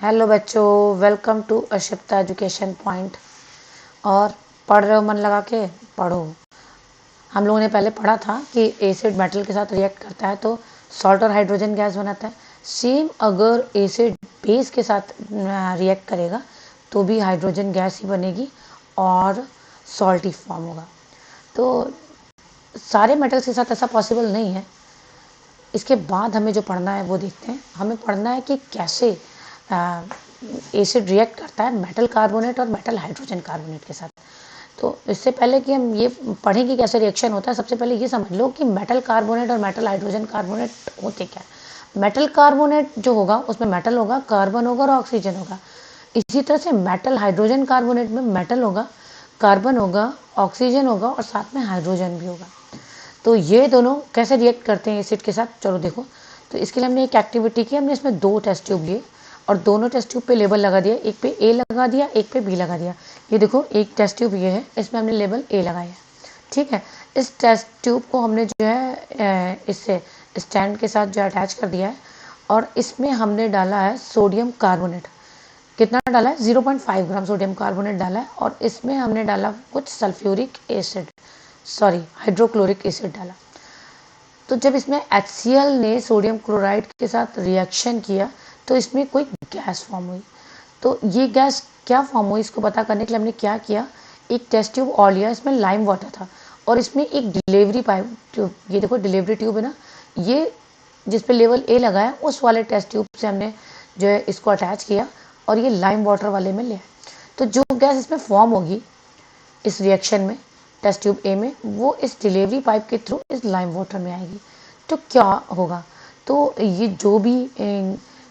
Hello बच्चों, welcome to अशिप्ता education point. और पढ़ रहे हो? मन लगा के पढ़ो। हम लोगों ने पहले पढ़ा था कि एसिड मेटल के साथ रिएक्ट करता है तो सॉल्ट और हाइड्रोजन गैस बनाता है। सेम अगर एसिड बेस के साथ रिएक्ट करेगा तो भी हाइड्रोजन गैस ही बनेगी और सॉल्ट ही फॉर्म होगा। तो सारे मेटल्स के साथ ऐसा पॉसिबल नहीं है। इसके बाद हमें जो पढ़ना है वो देखते हैं। हमें पढ़ना है कि कैसे एसिड रिएक्ट करता है मेटल कार्बोनेट और मेटल हाइड्रोजन कार्बोनेट के साथ। तो इससे पहले कि हम ये पढ़ें कि कैसे रिएक्शन होता है, सबसे पहले ये समझ लो कि मेटल कार्बोनेट और मेटल हाइड्रोजन कार्बोनेट होते क्या है। मेटल कार्बोनेट जो होगा उसमें मेटल होगा, कार्बन होगा और ऑक्सीजन होगा। इसी तरह से मेटल हाइड्रोजन कार्बोनेट में मेटल होगा, कार्बन होगा, ऑक्सीजन होगा और साथ में हाइड्रोजन भी होगा। तो ये दोनों कैसे रिएक्ट करते हैं एसिड के साथ, चलो देखो। तो इसके लिए हमने एक एक्टिविटी की। हमने इसमें 2 टेस्ट ट्यूब लिए और दोनों टेस्ट ट्यूब पे लेबल लगा दिया। एक पे ए लगा दिया, एक पे बी लगा दिया। ये देखो, एक टेस्ट ट्यूब ये है, इसमें हमने लेबल ए लगाया। ठीक है, इस टेस्ट ट्यूब को हमने जो है इससे स्टैंड के साथ जो अटैच कर दिया है और इसमें हमने डाला है सोडियम कार्बोनेट। कितना डाला है? 0.5 ग्राम सोडियम कार्बोनेट डाला है और इसमें हमने डाला कुछ sulphuric acid, sorry hydrochloric acid डाला। तो जब इसमें HCl ने सोडियम क्लोराइड के साथ रिएक्शन किया तो इसमें कोई गैस फॉर्म हुई। तो ये गैस क्या फॉर्म हुई, इसको पता करने के लिए हमने क्या किया, एक टेस्ट ट्यूब और लिया। इसमें लाइम वाटर था और इसमें एक डिलीवरी पाइप ट्यूब, ये देखो डिलीवरी ट्यूब है ना, ये जिस पे लेवल ए लगा है उस वाले टेस्ट ट्यूब से हमने जो है इसको अटैच किया और ये लाइम वाटर वाले में लिया। तो जो गैस इसमें फॉर्म होगी इस रिएक्शन में टेस्ट ट्यूब ए में, वो इस डिलीवरी पाइप के थ्रू इस लाइम वाटर में आएगी। तो क्या होगा, तो ये जो भी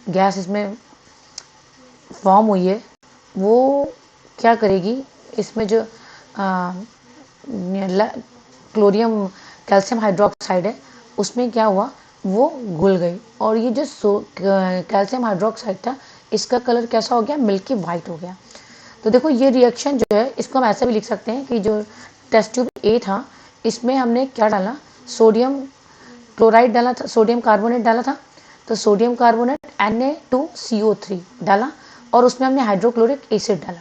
गैस इसमें फॉर्म हुई है वो क्या करेगी, इसमें जो क्लोरियम कैल्शियम हाइड्रोक्साइड है उसमें क्या हुआ, वो घुल गई और ये जो कैल्शियम हाइड्रोक्साइड था इसका कलर कैसा हो गया, मिल्की वाइट हो गया। तो देखो ये रिएक्शन जो है इसको हम ऐसे भी लिख सकते हैं कि जो टेस्ट ट्यूब ए था इसमें हमने क्या डाला, सोडियम क्लोराइड डाला था, सोडियम कार्बोनेट डाला था। तो सोडियम कार्बोनेट Na2CO3 डाला और उसमें हमने हाइड्रोक्लोरिक एसिड डाला।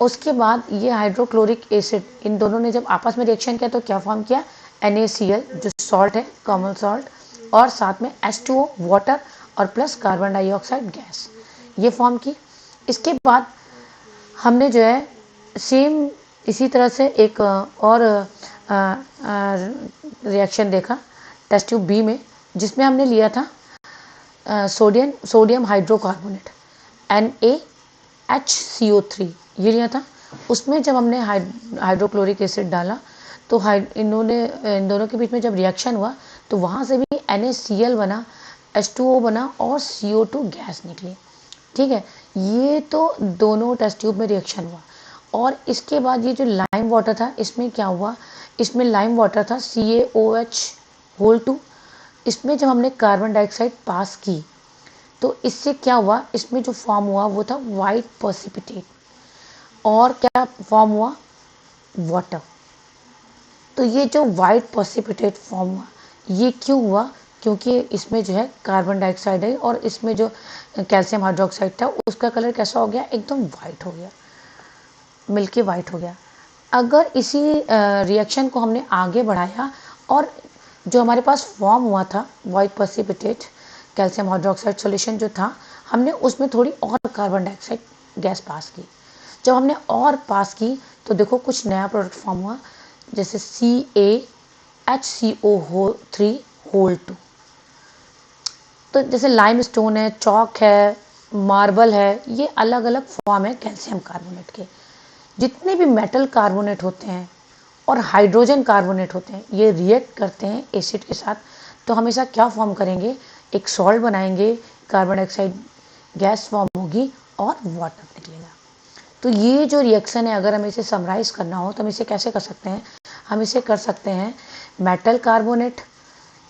उसके बाद ये हाइड्रोक्लोरिक एसिड इन दोनों ने जब आपस में रिएक्शन किया तो क्या फॉर्म किया, NaCl जो सॉल्ट है, कॉमन सॉल्ट, और साथ में H2O वाटर और प्लस कार्बन डाइऑक्साइड गैस, ये फॉर्म की। इसके बाद हमने जो है सेम इसी तरह से एक और रिएक्शन देखा टेस्ट ट्यूब बी में, जिसमें हमने लिया था सोडियम हाइड्रोकार्बोनेट NaHCO3 ये लिया था। उसमें जब हमने हाइड्रोक्लोरिक एसिड डाला तो इन दोनों के बीच में जब रिएक्शन हुआ तो वहाँ से भी NaCl बना, H2O बना और CO2 गैस निकली। ठीक है, ये तो दोनों टेस्ट ट्यूब में रिएक्शन हुआ। और इसके बाद ये जो लाइम वाटर था इसमें क्या हुआ, इसमें लाइम वाटर था CaOH2। इसमें जब हमने कार्बन डाइऑक्साइड पास की तो इससे क्या हुआ, इसमें जो फॉर्म हुआ वो था वाइट प्रेसिपिटेट और क्या फॉर्म हुआ, वाटर। तो ये जो वाइट प्रेसिपिटेट फॉर्म हुआ ये क्यों हुआ, क्योंकि इसमें जो है कार्बन डाइऑक्साइड है और इसमें जो कैल्शियम हाइड्रोक्साइड था उसका कलर कैसा हो गया, एकदम वाइट हो गया, मिल्की वाइट हो गया। अगर इसी रिएक्शन को हमने आगे बढ़ाया और जो हमारे पास फॉर्म हुआ था white precipitate calcium hydroxide solution जो था, हमने उसमें थोड़ी और कार्बन डाइऑक्साइड गैस पास की। जब हमने और पास की तो देखो कुछ नया प्रोडक्ट फॉर्म हुआ, जैसे CaHCO3 होल 2। तो जैसे लाइम स्टोन है, चौक है, मार्बल है, ये अलग अलग फॉर्म है कैल्शियम कार्बोनेट के। जितने भी मेटल कार्बोनेट होते हैं और हाइड्रोजन कार्बोनेट होते हैं ये रिएक्ट करते हैं एसिड के साथ तो हमेशा क्या फॉर्म करेंगे, एक सॉल्ट बनाएंगे, कार्बन डाइऑक्साइड गैस फॉर्म होगी और वाटर निकलेगा। तो ये जो रिएक्शन है अगर हमें इसे समराइज करना हो तो हम इसे कैसे कर सकते हैं, हम इसे कर सकते हैं मेटल कार्बोनेट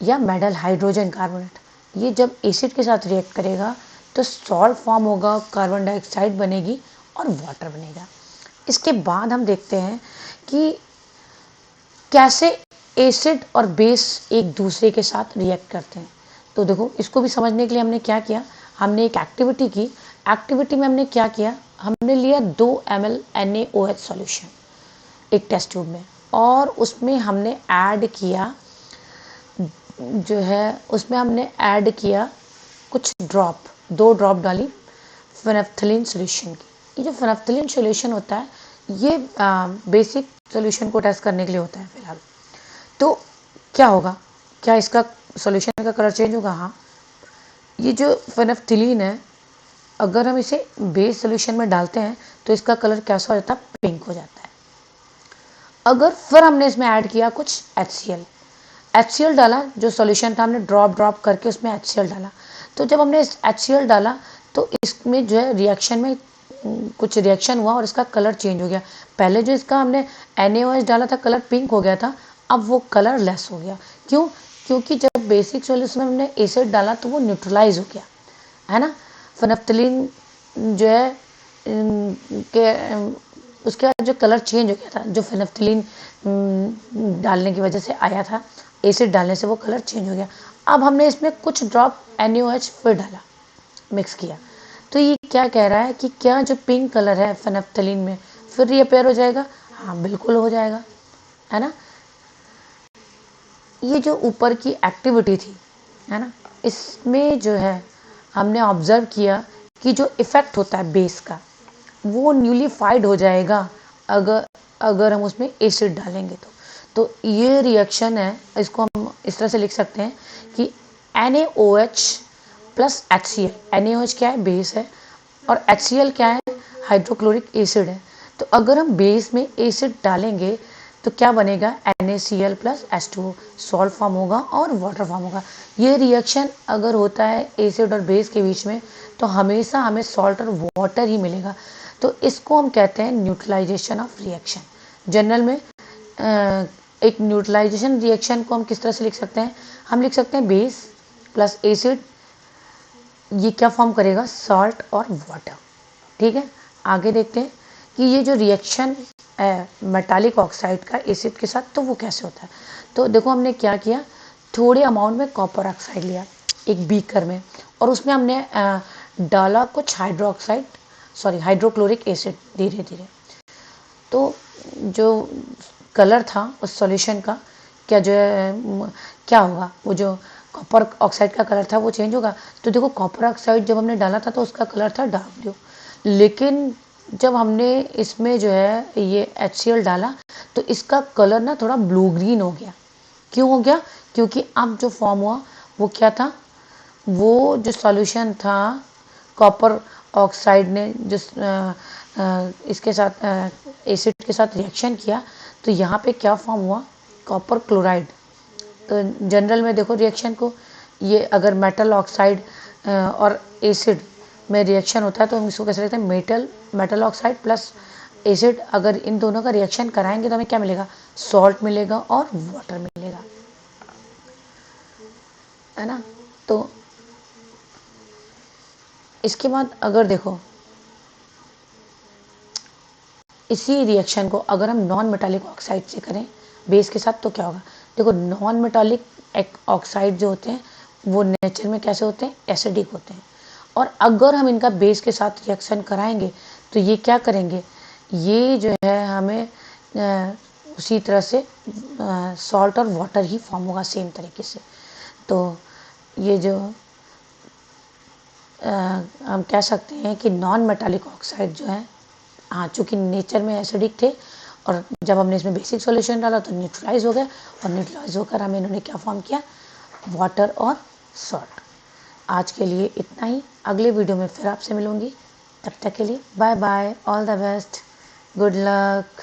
या मेटल हाइड्रोजन कार्बोनेट। ये जब एसिड के साथ रिएक्ट करेगा तो सॉल्ट फॉर्म होगा, कार्बन डाइऑक्साइड बनेगी और वाटर बनेगा। इसके बाद हम देखते हैं कि कैसे एसिड और बेस एक दूसरे के साथ रिएक्ट करते हैं। तो देखो इसको भी समझने के लिए हमने क्या किया, हमने एक एक्टिविटी की एक्टिविटी में हमने क्या किया, हमने लिया 2 ml NaOH सॉल्यूशन एक टेस्ट ट्यूब में, और उसमें हमने ऐड किया जो है, उसमें हमने ऐड किया कुछ ड्रॉप, 2 ड्रॉप डाली फेनेफ्थलीन सॉल्यूशन की। ये जो फेनेफ्थलीन सॉल्यूशन होता है ये बेसिक सॉल्यूशन को टेस्ट करने के लिए होता है फिलहाल। तो क्या होगा, क्या इसका सॉल्यूशन का कलर चेंज होगा? हाँ, ये जो फेनेफ्थलीन है अगर हम इसे बेस सॉल्यूशन में डालते हैं तो इसका कलर कैसा हो जाता है? पिंक हो जाता है। अगर फिर हमने इसमें ऐड किया कुछ HCl डाला, जो सॉल्यूशन था हमने ड्रॉप करके उसमें HCl डाला, तो जब हमने HCl डाला तो इसमें जो है रिएक्शन में कुछ रिएक्शन हुआ और इसका कलर चेंज हो गया। पहले जो इसका हमने NaOH डाला था कलर पिंक हो गया था, अब वो कलर लेस हो गया। क्यों? क्योंकि जब बेसिक सॉल्यूशन में हमने एसिड डाला तो वो न्यूट्रलाइज हो गया, है ना। फेनेफ्थलीन जो है के उसके बाद जो कलर चेंज हो गया था, जो फेनेफ्थलीन डालने की वजह से आया था, एसिड डालने से वो कलर चेंज हो गया। अब हमने इसमें कुछ ड्रॉप NaOH फिर डाला, मिक्स किया, तो ये क्या कह रहा है कि क्या जो पिंक कलर है फेनेफ्थलीन में फिर रिअपेयर हो जाएगा? हाँ, बिल्कुल हो जाएगा, है ना। ये जो ऊपर की एक्टिविटी थी, है ना, इसमें जो है हमने ऑब्जर्व किया कि जो इफ़ेक्ट होता है बेस का वो न्यूलीफाइड हो जाएगा अगर हम उसमें एसिड डालेंगे तो ये रिएक्शन है, इसको हम इस तरह से लिख सकते हैं कि NaOH प्लस HCl। NaOH क्या है? बेस है, और HCl क्या है? हाइड्रोक्लोरिक एसिड है। तो अगर हम बेस में एसिड डालेंगे तो क्या बनेगा? NaCl plus H2O, salt form होगा और वाटर फॉर्म होगा। ये रिएक्शन अगर होता है एसिड और बेस के बीच में तो हमेशा हमें सॉल्ट और वाटर ही मिलेगा। तो इसको हम कहते हैं न्यूट्रलाइजेशन ऑफ रिएक्शन। जनरल में एक न्यूट्रलाइजेशन रिएक्शन को हम किस तरह से लिख सकते हैं? हम लिख सकते हैं बेस प्लस एसिड, ये क्या फॉर्म करेगा? सॉल्ट और वाटर। ठीक है, आगे देखते हैं कि ये जो रिएक्शन है मेटालिक ऑक्साइड का एसिड के साथ, तो वो कैसे होता है। तो देखो हमने क्या किया, थोड़े अमाउंट में कॉपर ऑक्साइड लिया एक बीकर में, और उसमें हमने डाला कुछ हाइड्रोक्लोरिक एसिड धीरे धीरे। तो जो कलर था उस सॉल्यूशन का क्या जो है क्या होगा, वो जो कॉपर ऑक्साइड का कलर था वो चेंज होगा। तो देखो कॉपर ऑक्साइड जब हमने डाला था तो उसका कलर था डार्क ब्लू, लेकिन जब हमने इसमें जो है ये HCl डाला तो इसका कलर ना थोड़ा ब्लू ग्रीन हो गया। क्यों हो गया? क्योंकि अब जो फॉर्म हुआ वो क्या था, वो जो सॉल्यूशन था कॉपर ऑक्साइड ने जो इसके साथ एसिड के साथ रिएक्शन किया, तो यहाँ पे क्या फॉर्म हुआ? Copper chloride. तो जनरल में देखो रिएक्शन को, ये अगर मेटल ऑक्साइड और एसिड में रिएक्शन होता है तो हम इसको कैसे लिखते हैं? मेटल ऑक्साइड प्लस एसिड, अगर इन दोनों का रिएक्शन कराएंगे तो हमें क्या मिलेगा? सॉल्ट मिलेगा और वाटर मिलेगा, है ना। तो इसके बाद अगर देखो इसी रिएक्शन को अगर हम नॉन मेटालिक ऑक्साइड से करें बेस के साथ तो क्या होगा? देखो नॉन मेटालिक ऑक्साइड जो होते हैं वो नेचर में कैसे होते हैं? एसिडिक होते हैं, और अगर हम इनका बेस के साथ रिएक्शन कराएंगे तो ये क्या करेंगे? ये जो है हमें उसी तरह से सॉल्ट और वाटर ही फॉर्म होगा सेम तरीके से। तो ये जो हम कह सकते हैं कि नॉन मेटालिक ऑक्साइड जो है, हाँ, चूँकि नेचर में एसिडिक थे और जब हमने इसमें बेसिक सॉल्यूशन डाला तो न्यूट्रलाइज हो गया, और न्यूट्रलाइज होकर हमें इन्होंने क्या फॉर्म किया? वाटर और सॉल्ट। आज के लिए इतना ही, अगले वीडियो में फिर आपसे मिलूँगी, तब तक के लिए bye bye, all the best, good luck.